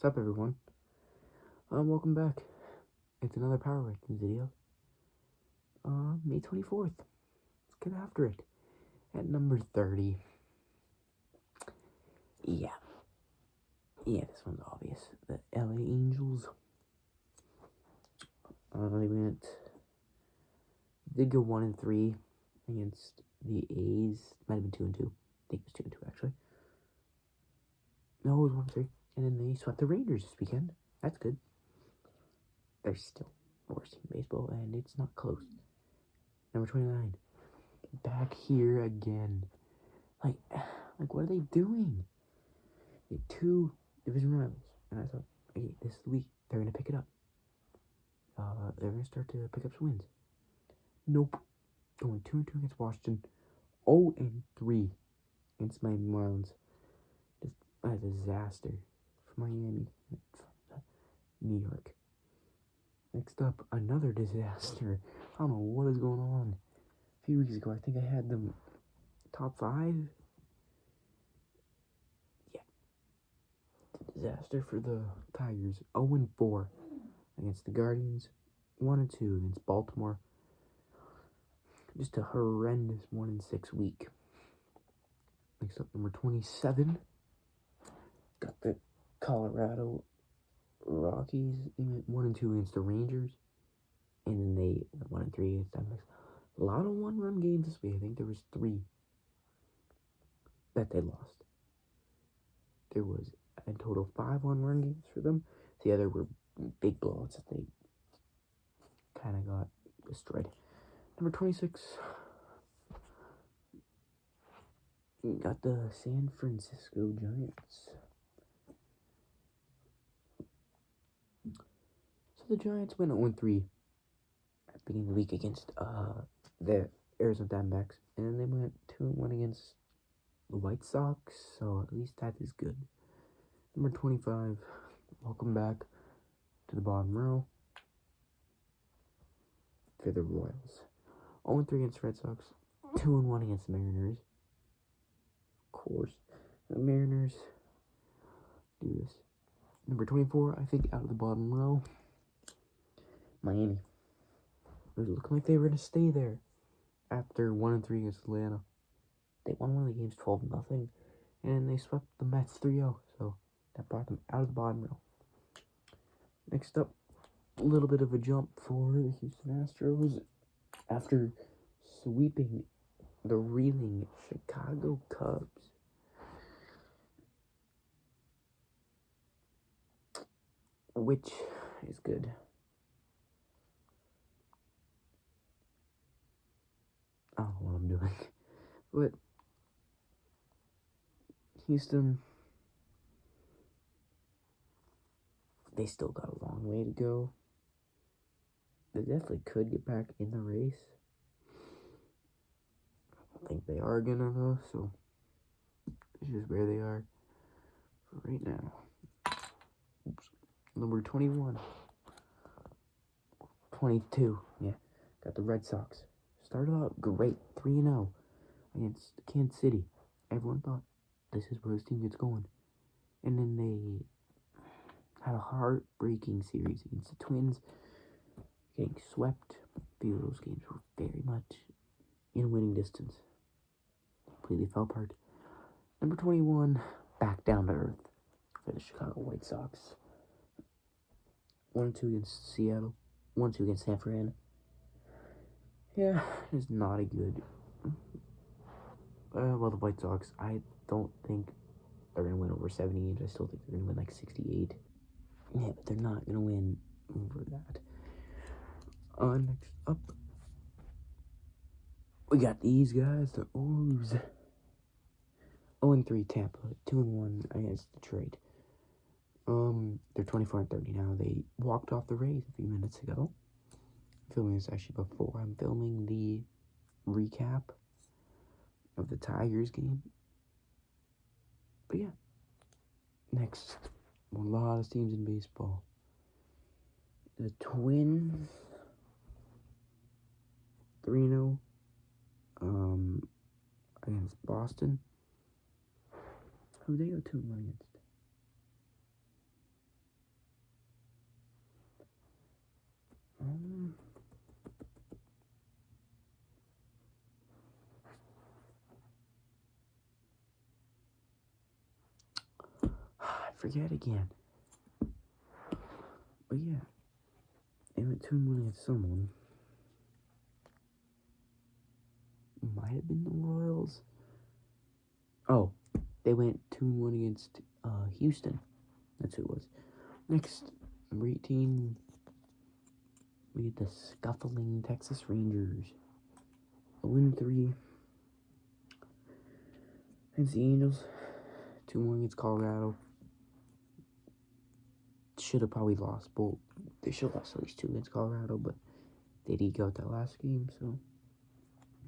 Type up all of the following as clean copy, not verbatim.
What's up, everyone? Welcome back. It's another Power Rankings video. May 24th. Let's get after it. At number 30. Yeah, this one's obvious. The LA Angels. They did go 1-3 against the A's. Might have been 2-2. I think it was 2-2 actually. No, it was 1-3. And then they swept the Rangers this weekend. That's good. They're still the worst team in baseball, and it's not close. Number 29. Back here again. Like, what are they doing? They had 2 division rivals, and I thought, okay, this is the week they're gonna pick it up. They're gonna start to pick up some wins. Nope. Going 2-2 against Washington, 0-3 against Miami Marlins. Just a disaster for Miami, New York. Next up, another disaster. I don't know what is going on. A few weeks ago, I think I had them top 5. Yeah. Disaster for the Tigers. 0-4 against the Guardians. 1-2 against Baltimore. Just a horrendous 1-6 week. Next up, number 27. Got the Colorado Rockies. They went 1-2 against the Rangers. And then they went 1-3 against Diamondbacks. A lot of one-run games this week. I think there was 3 that they lost. There was in total 5 one-run games for them. The other were big blowouts that they kind of got destroyed. Number 26. Got the San Francisco Giants. So the Giants went 0-3 at the beginning of the week against the Arizona Diamondbacks. And then they went 2-1 against the White Sox. So at least that is good. Number 25. Welcome back to the bottom row for the Royals. 0-3 against Red Sox. 2-1 against the Mariners. Of course, the Mariners do this. Number 24, I think, out of the bottom row, Miami. It was looking like they were going to stay there after 1-3 against Atlanta. They won one of the games 12-0, and they swept the Mets 3-0, so that brought them out of the bottom row. Next up, a little bit of a jump for the Houston Astros after sweeping the reeling Chicago Cubs. Which is good. I don't know what I'm doing. But Houston, they still got a long way to go. They definitely could get back in the race. I don't think they are gonna though, so it's just where they are for right now. Oops. Number 21. 22, yeah. Got the Red Sox. Started out great, 3-0 against Kansas City. Everyone thought, this is where this team gets going. And then they had a heartbreaking series against the Twins, getting swept. A few of those games were very much in winning distance. Completely fell apart. Number 21, back down to earth for the Chicago White Sox. 1-2 against Seattle. 1-2 against San Fran. Yeah, it's not a good. Well, the White Sox, I don't think they're going to win over 70 games. I still think they're going to win like 68. Yeah, but they're not going to win over that. Next up, we got these guys, the O's. 0-3 Tampa, 2-1 against Detroit. They're 24-30 now. They walked off the Rays a few minutes ago. I'm filming this actually before I'm filming the recap of the Tigers game. But yeah, next, a lot of teams in baseball. The Twins, 3-0 against Boston. Who they go 2-1 against? forget again. But yeah, they went 2-1 against someone. Might have been the Royals. Oh, they went 2-1 against Houston. That's who it was. Next, number 18, we get the scuffling Texas Rangers. 0-3 against the Angels. 2-1 against Colorado. Should have probably lost both. They should have lost at least 2 against Colorado, but they did go out that last game, so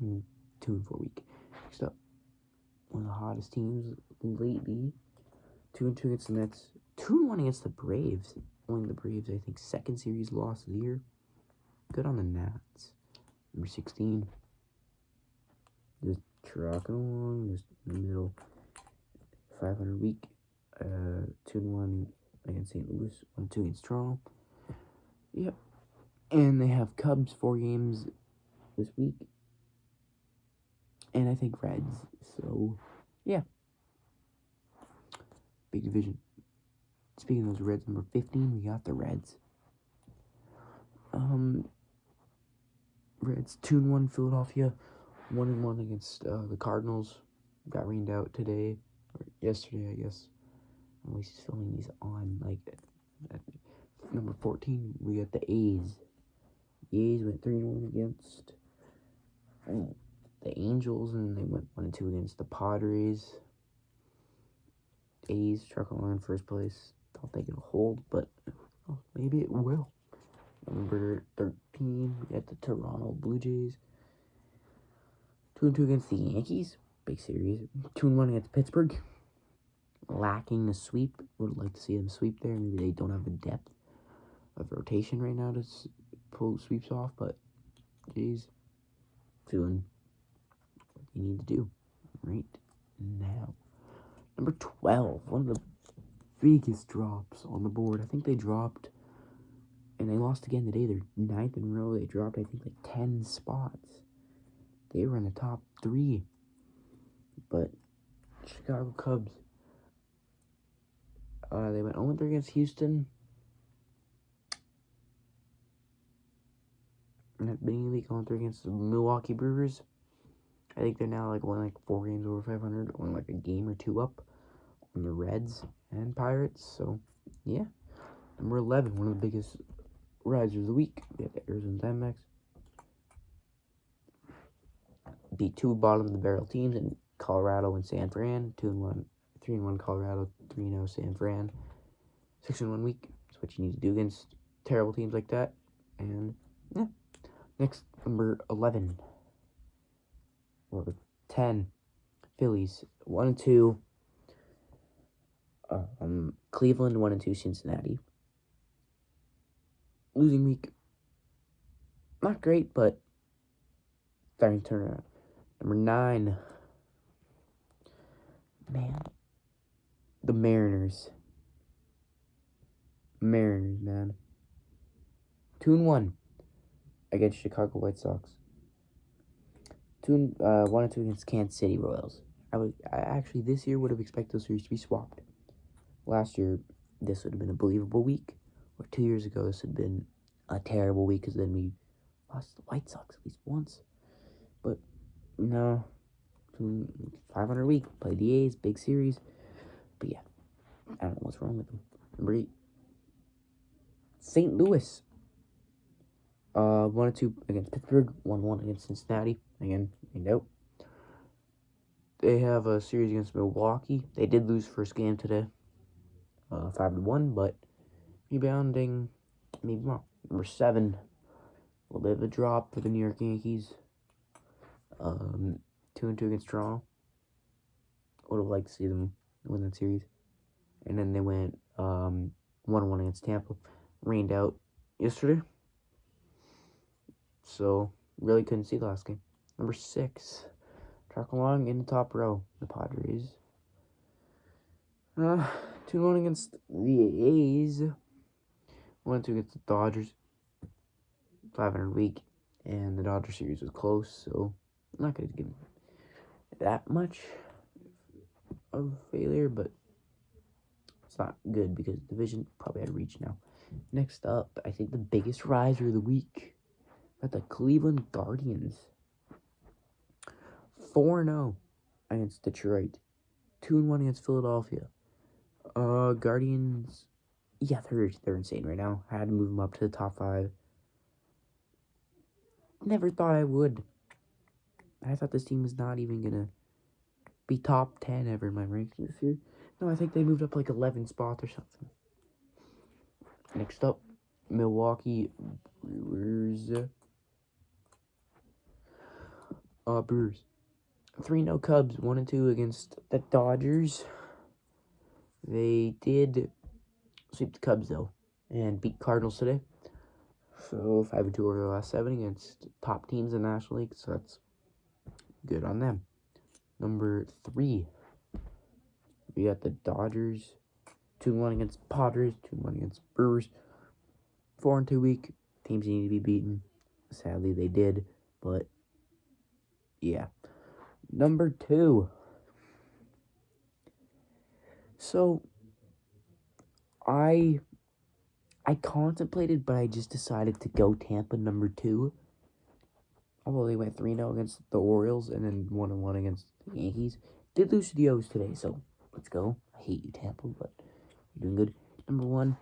2-4 week. Next up, one of the hottest teams lately. 2-2 against the Mets. 2-1 against the Braves. Only the Braves, I think, second series loss of the year. Good on the Nats. Number 16. Just trucking along, just in the middle. 500 week. 2-1 against St. Louis. 1-2 against Toronto. Yep. And they have Cubs 4 games this week. And I think Reds. So, yeah. Big division. Speaking of those Reds, number 15, we got the Reds. Reds 2-1 Philadelphia, 1-1 against the Cardinals. Got rained out today or yesterday, I guess. At least he's filming these on at number 14. We got the A's. The A's went 3-1 against the Angels, and they went 1-2 against the Padres. A's truck along in first place. Don't think it'll hold, but maybe it will. Number 13, we got the Toronto Blue Jays. 2-2 against the Yankees. Big series. 2-1 against Pittsburgh. Lacking the sweep. Would like to see them sweep there. Maybe they don't have the depth of rotation right now to pull sweeps off, but Jays doing what they need to do right now. Number 12, one of the biggest drops on the board. I think they dropped, and they lost again today. They're 9th in a row. They dropped, I think, like 10 spots. They were in the top 3. But Chicago Cubs, they went 0-3 against Houston. And at beginning of the week, 0-3 against the Milwaukee Brewers. I think they're now only 4 games over 500, only a game or 2 up on the Reds and Pirates. So, yeah. Number 11, one of the biggest risers of the week. We have the Arizona Diamondbacks. Beat 2 bottom of the barrel teams in Colorado and San Fran. 2-1, 3-1 Colorado, 3-0 San Fran. 6-1 week. That's what you need to do against terrible teams like that. And, yeah. Next, number 11. Or 10. Phillies, 1-2. Cleveland, 1-2 Cincinnati. Losing week. Not great, but starting to turn around. Number 9. Man. The Mariners. Man. 2-1 against Chicago White Sox. 1-2 against Kansas City Royals. I actually this year would have expected those series to be swapped. Last year, this would have been a believable week. Or 2 years ago, this would have been a terrible week because then we lost the White Sox at least once. But no, 500 week, play the A's, big series. But yeah, I don't know what's wrong with them. Number 8, St. Louis. 1-2 against Pittsburgh, 1-1 against Cincinnati. Again, nope. They have a series against Milwaukee. They did lose first game today, 5-1, but rebounding, maybe more. Number 7, a little bit of a drop for the New York Yankees. 2-2 against Toronto. Would have liked to see them win that series. And then they went 1-1 against Tampa. Rained out yesterday. So, really couldn't see the last game. Number 6, track along in the top row, the Padres. 2-1 against the A's. 1-2 against the Dodgers. 500 week. And the Dodger series was close, so I'm not going to give them that much of failure, but it's not good because division probably out of reach now. Next up, I think the biggest riser of the week. Got the Cleveland Guardians. 4-0 against Detroit. 2-1 against Philadelphia. Guardians, yeah, they're insane right now. I had to move them up to the top 5. Never thought I would. I thought this team was not even gonna be top 10 ever in my rankings this year. No, I think they moved up like 11 spots or something. Next up, Milwaukee Brewers. Brewers. 3-0 Cubs, 1-2 against the Dodgers. They did sweep the Cubs, though, and beat Cardinals today. So, 5-2 over the last 7 against top teams in the National League, so that's good on them. Number 3, we got the Dodgers. 2-1 against Padres, 2-1 against Brewers. 4-2 week. Teams need to be beaten. Sadly, they did, but yeah. Number 2. So, I contemplated, but I just decided to go Tampa number 2. Although they went 3-0 against the Orioles and then 1-1 against the Yankees. Did lose to the O's today, so let's go. I hate you, Tampa, but you're doing good. Number 1,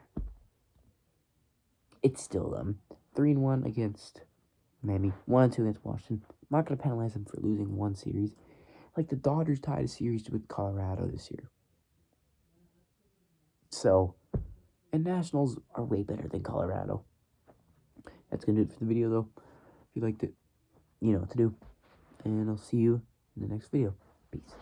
it's still them. 3-1 against Miami. 1-2 against Washington. I'm not going to penalize them for losing one series. Like the Dodgers tied a series with Colorado this year. So, and Nationals are way better than Colorado. That's going to do it for the video, though. If you liked it, you know what to do. And I'll see you in the next video. Peace.